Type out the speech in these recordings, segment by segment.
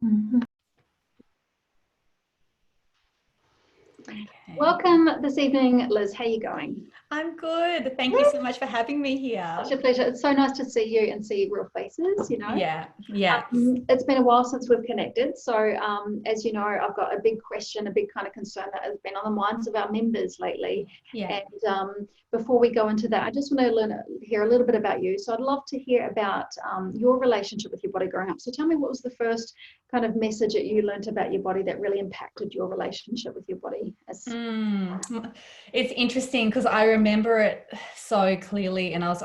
Mhm. Okay. Welcome this evening, Liz. How are you going? I'm good. Thank you so much for having me here. Such a pleasure. It's so nice to see you and see real faces, you know. Yeah, yes. It's been a while since we've connected. So, as you know, I've got a big question, a big kind of concern that has been on the minds of our members lately. Yeah. And before we go into that, I just want to hear a little bit about you. So I'd love to hear about your relationship with your body growing up. So tell me, what was the first kind of message that you learned about your body that really impacted your relationship with your body? It's interesting because I remember it so clearly, and I was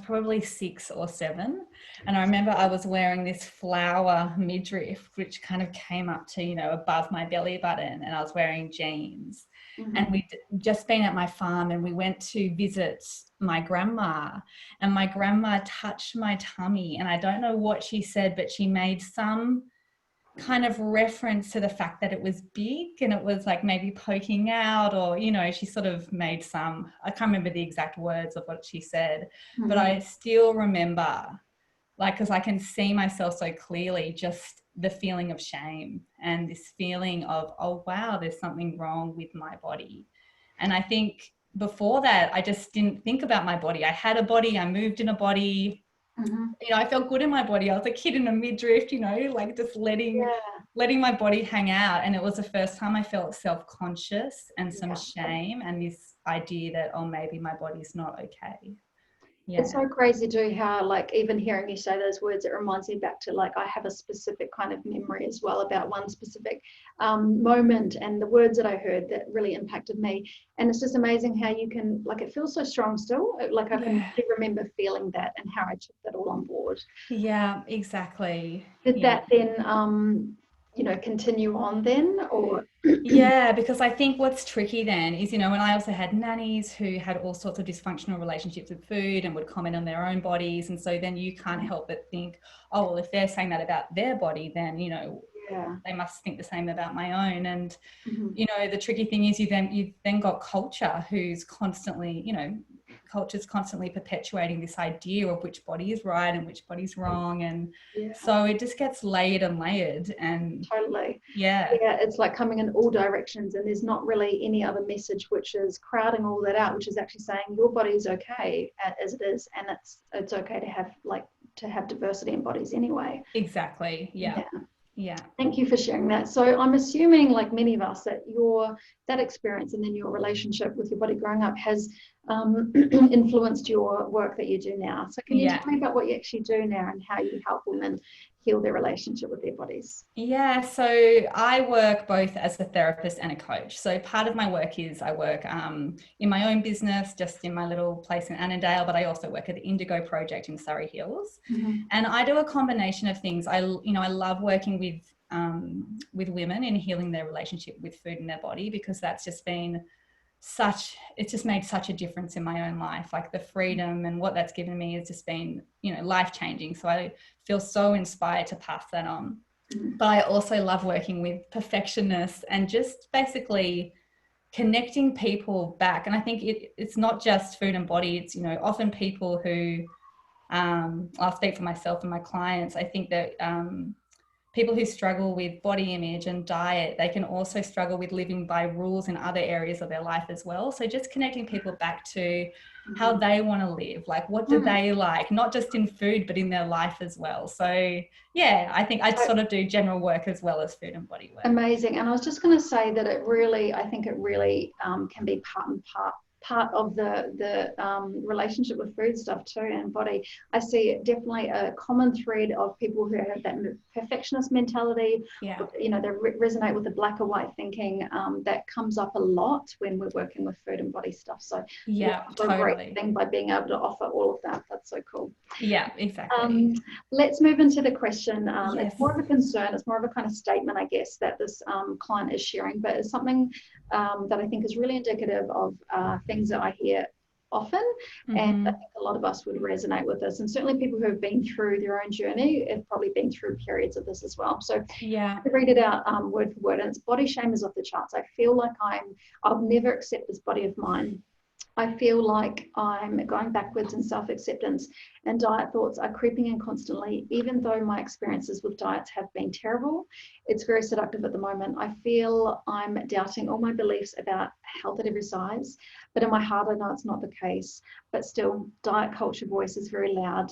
probably 6 or 7. And I remember I was wearing this flower midriff, which kind of came up to, above my belly button, and I was wearing jeans. Mm-hmm. And we'd just been at my farm and we went to visit my grandma, and my grandma touched my tummy, and I don't know what she said, but she made some kind of reference to the fact that it was big and it was like maybe poking out, or she sort of made some, I can't remember the exact words of what she said, but I still remember, like, because I can see myself so clearly, just the feeling of shame and this feeling of, oh wow, there's something wrong with my body. And I think before that I just didn't think about my body. I had a body, I moved in a body. I felt good in my body. I was a kid in a midriff, like just letting my body hang out. And it was the first time I felt self-conscious and some shame and this idea that, oh, maybe my body's not okay. Yeah. It's so crazy too how, like, even hearing you say those words, it reminds me back to, like, I have a specific kind of memory as well about one specific moment and the words that I heard that really impacted me. And it's just amazing how you can, like, it feels so strong still. Like, I can really remember feeling that and how I took that all on board. Yeah, exactly. Did that then, continue on then, or? Yeah, because I think what's tricky then is, when I also had nannies who had all sorts of dysfunctional relationships with food and would comment on their own bodies. And so then you can't help but think, oh, well, if they're saying that about their body, then, they must think the same about my own. And, the tricky thing is you've then got culture who's constantly, culture's constantly perpetuating this idea of which body is right and which body's wrong. And so it just gets layered and layered. And totally. Yeah, it's like coming in all directions, and there's not really any other message which is crowding all that out, which is actually saying your body is okay as it is, and it's okay to have diversity in bodies anyway. Exactly. Yeah. Thank you for sharing that. So I'm assuming, like many of us, that that experience and then your relationship with your body growing up has influenced your work that you do now. So can you tell me about what you actually do now and how you help women heal their relationship with their bodies? Yeah, so I work both as a therapist and a coach. So part of my work is I work in my own business, just in my little place in Annandale, but I also work at the Indigo Project in Surrey Hills. And I do a combination of things. I love working with women in healing their relationship with food and their body, because that's just been it's just made such a difference in my own life. Like, the freedom and what that's given me has just been, life-changing. So I feel so inspired to pass that on. But I also love working with perfectionists and just basically connecting people back. And I think it's not just food and body. It's, often people who, I'll speak for myself and my clients. I think that people who struggle with body image and diet, they can also struggle with living by rules in other areas of their life as well. So just connecting people back to how they want to live, like what do they like, not just in food, but in their life as well. So yeah, I think I sort of do general work as well as food and body work. Amazing. And I was just going to say that I think it really can be part of the relationship with food stuff too, and body. I see definitely a common thread of people who have that perfectionist mentality. They resonate with the black or white thinking that comes up a lot when we're working with food and body stuff. So totally. A great thing by being able to offer all of that. That's so cool. Yeah, exactly. Let's move into the question. It's more of a concern. It's more of a kind of statement, I guess, that this client is sharing, but it's something that I think is really indicative of things that I hear often, and I think a lot of us would resonate with this, and certainly people who have been through their own journey have probably been through periods of this as well. So to read it out word for word, and it's body shame is off the charts. I feel like I'll never accept this body of mine. I feel like I'm going backwards in self-acceptance, and diet thoughts are creeping in constantly. Even though my experiences with diets have been terrible, it's very seductive at the moment. I feel I'm doubting all my beliefs about health at every size, but in my heart I know it's not the case. But still, diet culture voice is very loud.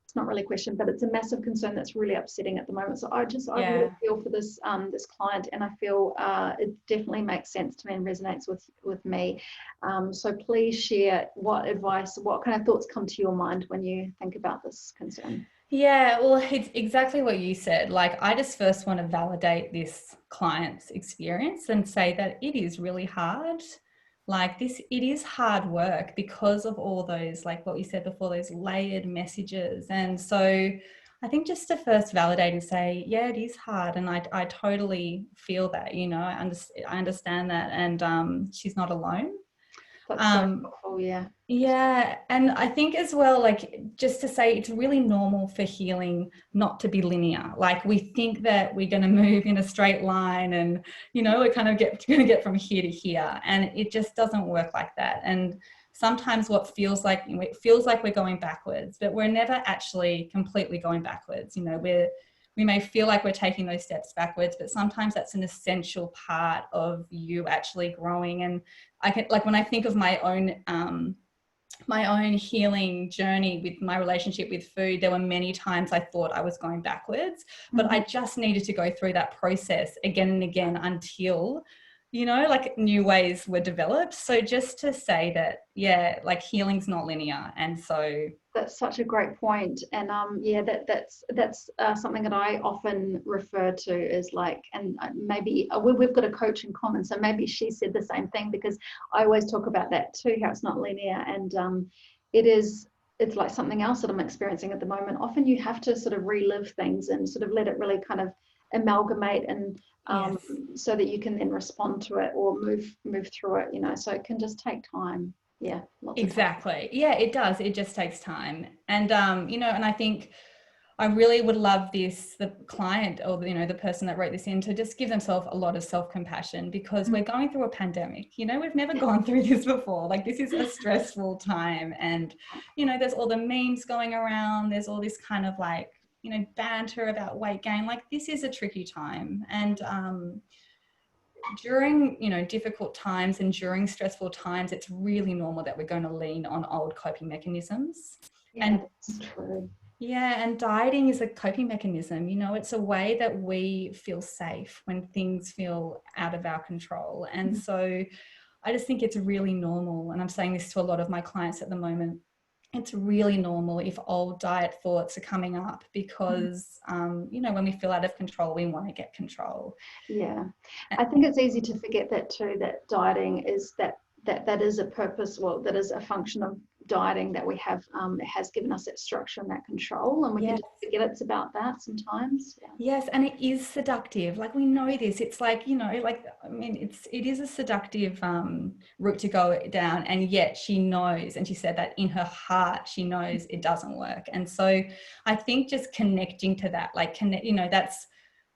It's not really a question, but it's a massive concern that's really upsetting at the moment. So I really feel for this this client, and I feel it definitely makes sense to me and resonates with me. So please share what advice, what kind of thoughts come to your mind when you think about this concern. Yeah, well, it's exactly what you said. Like, I just first want to validate this client's experience and say that it is really hard. Like this, it is hard work because of all those, like what you said before, those layered messages. And so I think just to first validate and say, yeah, it is hard. And I totally feel that, you know, I understand that. And she's not alone. That's so helpful, yeah. Yeah. And I think as well, like just to say it's really normal for healing not to be linear. Like we think that we're going to move in a straight line and, you know, we're kind of going to get from here to here. And it just doesn't work like that. And sometimes it feels like we're going backwards, but we're never actually completely going backwards. You know, we may feel like we're taking those steps backwards, but sometimes that's an essential part of you actually growing. And I can, like, when I think of my own healing journey with my relationship with food, there were many times I thought I was going backwards, but I just needed to go through that process again and again until, you know, like new ways were developed. So just to say that, yeah, like healing's not linear. And so that's such a great point. And yeah, that's something that I often refer to as like, and maybe we've got a coach in common, so maybe she said the same thing, because I always talk about that too, how it's not linear. And it's like something else that I'm experiencing at the moment. Often you have to sort of relive things and sort of let it really kind of amalgamate, and so that you can then respond to it or move through it, you know. So it can just take time. Yeah, exactly. Yeah, it does. It just takes time. And you know, and I think I really would love the client, or you know, the person that wrote this in, to just give themselves a lot of self-compassion, because we're going through a pandemic. You know, we've never gone through this before. Like, this is a stressful time, and you know, there's all the memes going around. There's all this kind of like, you know, banter about weight gain. Like, this is a tricky time, and during, you know, difficult times and during stressful times, it's really normal that we're going to lean on old coping mechanisms. Yeah, and that's true. Yeah, and dieting is a coping mechanism. You know, it's a way that we feel safe when things feel out of our control. And so I just think it's really normal, and I'm saying this to a lot of my clients at the moment, it's really normal if old diet thoughts are coming up, because you know, when we feel out of control, we want to get control. Yeah, I think it's easy to forget that too, that dieting is that is a purpose, well, that is a function of dieting that we have. It has given us that structure and that control, and we can just forget it's about that sometimes. Yeah. Yes, and it is seductive. Like, we know this. It's like, you know, like, I mean, it is a seductive route to go down, and yet she knows, and she said that in her heart she knows it doesn't work. And so I think just connecting to that, like, you know, that's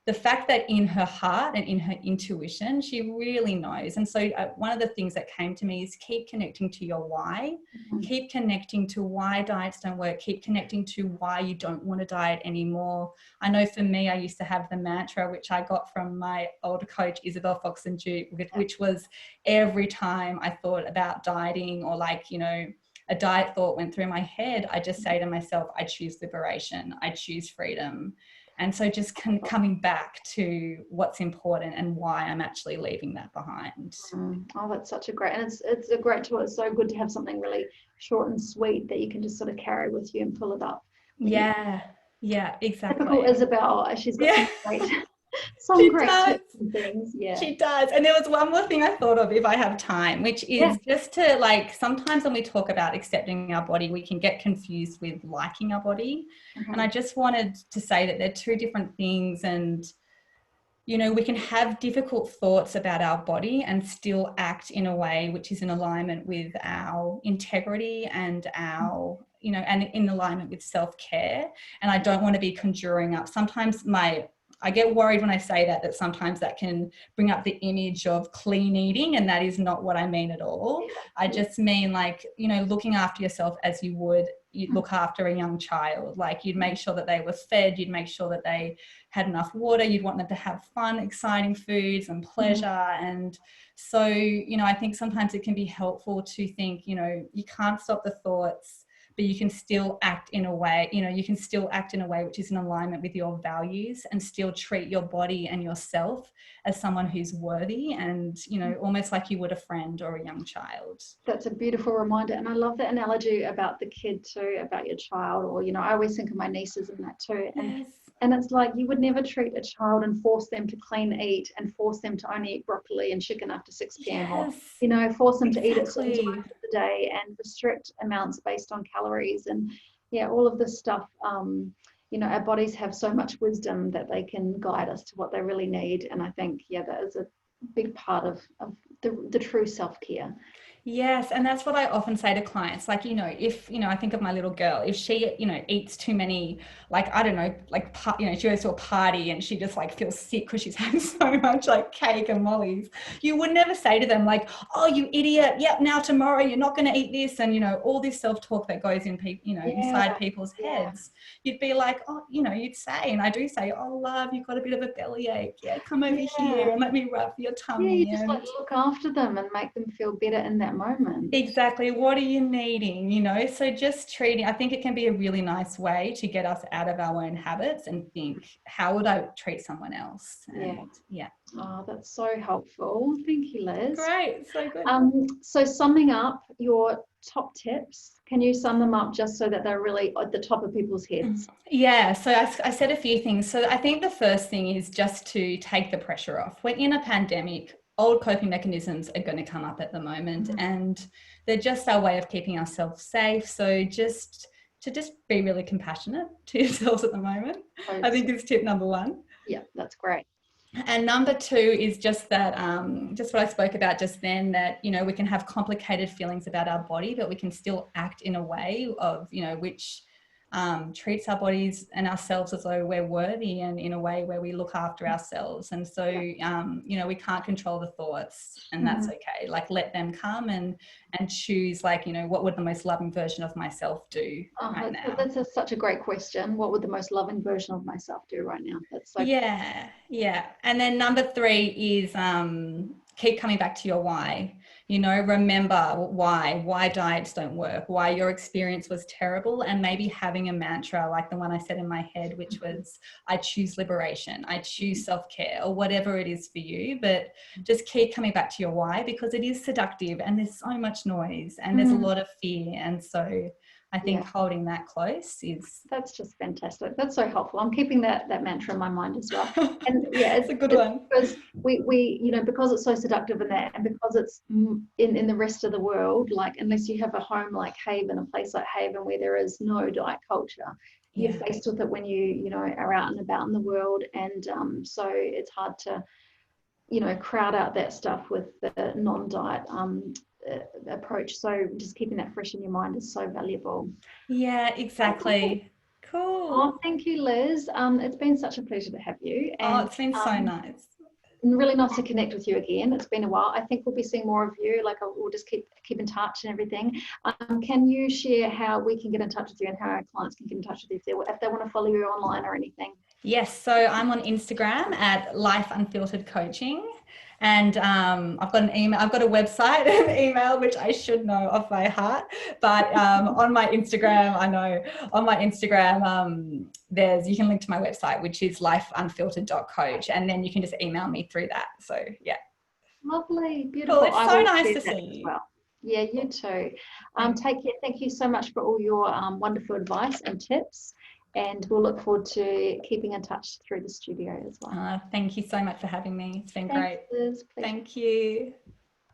the fact that in her heart and in her intuition, she really knows. And so one of the things that came to me is keep connecting to your why, keep connecting to why diets don't work, keep connecting to why you don't want to diet anymore. I know for me, I used to have the mantra, which I got from my old coach, Isabel Fox and Duke, which was every time I thought about dieting, or like, you know, a diet thought went through my head, I just say to myself, I choose liberation, I choose freedom. And so just coming back to what's important and why I'm actually leaving that behind. Oh, that's such a great, and it's a great tool. It's so good to have something really short and sweet that you can just sort of carry with you and pull it up. Yeah, exactly. Typical Isabel, she's got some great tips and things. Yeah, she does. And there was one more thing I thought of, if I have time, which is just to, like, sometimes when we talk about accepting our body, we can get confused with liking our body. And I just wanted to say that they're two different things. And you know, we can have difficult thoughts about our body and still act in a way which is in alignment with our integrity and our, you know, and in alignment with self-care. And I don't want to be conjuring up. Sometimes I get worried when I say that sometimes that can bring up the image of clean eating, and that is not what I mean at all. I just mean, like, you know, looking after yourself as you would look after a young child. Like, you'd make sure that they were fed, you'd make sure that they had enough water, you'd want them to have fun, exciting foods and pleasure. And so, you know, I think sometimes it can be helpful to think, you know, you can't stop the thoughts, but you can still act in a way, you know, you can still act in a way which is in alignment with your values, and still treat your body and yourself as someone who's worthy, and, you know, almost like you would a friend or a young child. That's a beautiful reminder. And I love that analogy about the kid too, about your child, or, you know, I always think of my nieces in that too. And it's like, you would never treat a child and force them to clean eat and force them to only eat broccoli and chicken after 6 p.m. or, you know, force them to eat at certain times of the day and restrict amounts based on calories. And yeah, all of this stuff, you know, our bodies have so much wisdom that they can guide us to what they really need. And I think, yeah, that is a big part of the true self-care. Yes, and that's what I often say to clients. Like, you know, if, you know, I think of my little girl, if she, you know, eats too many, like, I don't know, like, you know, she goes to a party and she just like feels sick because she's had so much like cake and mollies, you would never say to them like, oh, you idiot, yep, now tomorrow you're not going to eat this, and, you know, all this self-talk that goes in people, you know, inside people's heads. You'd be like, oh, you know, you'd say, and I do say, oh, love, you've got a bit of a bellyache, come over here and let me rub your tummy. You just like look after them and make them feel better in that moment. Exactly. What are you needing? You know, so just treating, I think it can be a really nice way to get us out of our own habits and think, how would I treat someone else? And, Oh, that's so helpful. Thank you, Liz. Great. So good. So summing up your top tips, can you sum them up just so that they're really at the top of people's heads? Yeah, so I said a few things. So I think the first thing is just to take the pressure off. We're in a pandemic. Old coping mechanisms are going to come up at the moment, and they're just our way of keeping ourselves safe. So just be really compassionate to yourselves at the moment. I think is tip number one. Yeah, that's great. And number two is just that, just what I spoke about just then, that, you know, we can have complicated feelings about our body, but we can still act in a way of, you know, which treats our bodies and ourselves as though we're worthy, and in a way where we look after ourselves. And so, you know, we can't control the thoughts, and that's okay. Like, let them come and choose, like, you know, what would the most loving version of myself do right now? That's such a great question. What would the most loving version of myself do right now? That's so yeah. And then number three is keep coming back to your why. You know, remember why diets don't work, why your experience was terrible, and maybe having a mantra like the one I said in my head, which was, I choose liberation, I choose self-care, or whatever it is for you. But just keep coming back to your why, because it is seductive and there's so much noise and there's a lot of fear. And so I think holding that close is... That's just fantastic. That's so helpful. I'm keeping that mantra in my mind as well. And yeah, it's a good one. Because we, you know, because it's so seductive in that, and because it's in the rest of the world, like, unless you have a home like Haven, a place like Haven where there is no diet culture, you're faced with it when you know, are out and about in the world. And so it's hard to, you know, crowd out that stuff with the non-diet approach. So just keeping that fresh in your mind is so valuable. Yeah, exactly. Cool. Oh, thank you, Liz. It's been such a pleasure to have you. And, it's been so nice. Really nice to connect with you again. It's been a while. I think we'll be seeing more of you. Like, we'll just keep in touch and everything. Can you share how we can get in touch with you and how our clients can get in touch with you if they want to follow you online or anything? Yes, so I'm on Instagram at Life Unfiltered Coaching, and I've got an email, I've got a website and an email which I should know off by heart, but on my Instagram, you can link to my website, which is lifeunfiltered.coach, and then you can just email me through that. So yeah. Lovely, beautiful. Cool. It's so nice to see you. Well. Yeah, you too. Take care. Thank you so much for all your wonderful advice and tips. And we'll look forward to keeping in touch through the studio as well. Thank you so much for having me. It's been great. Liz. Thank you.